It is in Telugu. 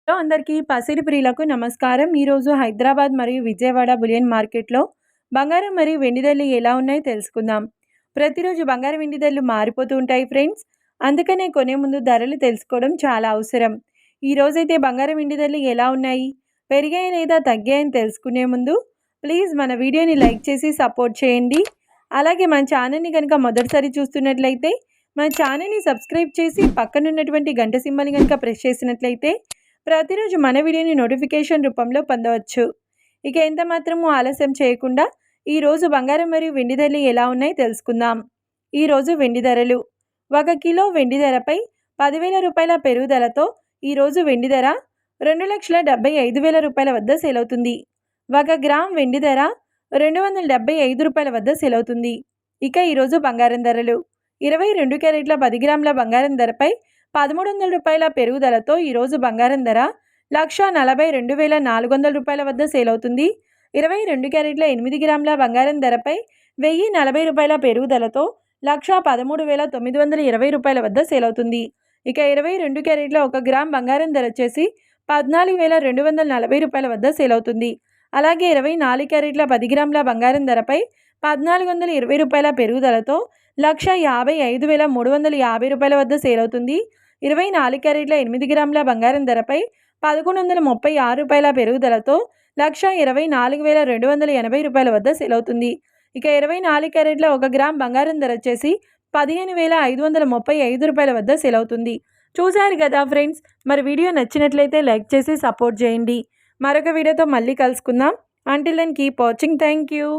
హలో అందరికీ పసిడి ప్రియులకు నమస్కారం. ఈరోజు హైదరాబాద్ మరియు విజయవాడ బులియన్ మార్కెట్లో బంగారం మరియు వెండి ధరలు ఎలా ఉన్నాయో తెలుసుకుందాం. ప్రతిరోజు బంగారం వెండి ధరలు మారిపోతూ ఉంటాయి ఫ్రెండ్స్. అందుకనే కొనే ముందు ధరలు తెలుసుకోవడం చాలా అవసరం. ఈరోజైతే బంగారం వెండి ధరలు ఎలా ఉన్నాయి, పెరిగాయి లేదా తగ్గాయని తెలుసుకునే ముందు ప్లీజ్ మన వీడియోని లైక్ చేసి సపోర్ట్ చేయండి. అలాగే మన ఛానల్ని కనుక మొదటిసారి చూస్తున్నట్లయితే మన ఛానల్ని సబ్స్క్రైబ్ చేసి పక్కనున్నటువంటి గంట సింబల్ని కనుక ప్రెస్ చేసినట్లయితే ప్రతిరోజు మన వీడియోని నోటిఫికేషన్ రూపంలో పొందవచ్చు. ఇక ఎంత మాత్రము ఆలస్యం చేయకుండా ఈరోజు బంగారం మరియు వెండి ధరలు ఎలా ఉన్నాయో తెలుసుకుందాం. ఈరోజు వెండి ధరలు: 1 కిలో వెండి ధరపై 10,000 రూపాయల పెరుగుదలతో ఈరోజు వెండి ధర 2,75,000 రూపాయల వద్ద సేల్ అవుతుంది. 1 గ్రామ్ వెండి ధర 275 రూపాయల వద్ద సేల్ అవుతుంది. ఇక ఈరోజు బంగారం ధరలు: 22 క్యారెట్ల 10 గ్రాముల బంగారం ధరపై 1,300 రూపాయల పెరుగుదలతో ఈరోజు బంగారం ధర 1,42,400 రూపాయల వద్ద సేల్ అవుతుంది. 22 క్యారెట్ల 8 గ్రాముల బంగారం ధరపై 1,040 రూపాయల పెరుగుదలతో 1,13,920 రూపాయల వద్ద సేల్ అవుతుంది. ఇక 22 క్యారెట్ల 1 గ్రామ్ బంగారం ధర వచ్చేసి 14,240 రూపాయల వద్ద సేల్ అవుతుంది. అలాగే 24 క్యారెట్ల 10 గ్రాముల బంగారం ధరపై 1,420 రూపాయల పెరుగుదలతో 1,55,350 రూపాయల వద్ద సేల్ అవుతుంది. 24 క్యారెట్ల 8 గ్రాముల బంగారం ధరపై 1,136 రూపాయల పెరుగుదలతో 1,24,280 రూపాయల వద్ద సేల్ అవుతుంది. ఇక 24 క్యారెట్ల 1 గ్రామ్ బంగారం ధర వచ్చేసి 15,535 రూపాయల వద్ద సేల్ అవుతుంది. చూశారు కదా ఫ్రెండ్స్, మరి వీడియో నచ్చినట్లయితే లైక్ చేసి సపోర్ట్ చేయండి. మరొక వీడియోతో మళ్ళీ కలుసుకుందాం. Until then keep watching. Thank you.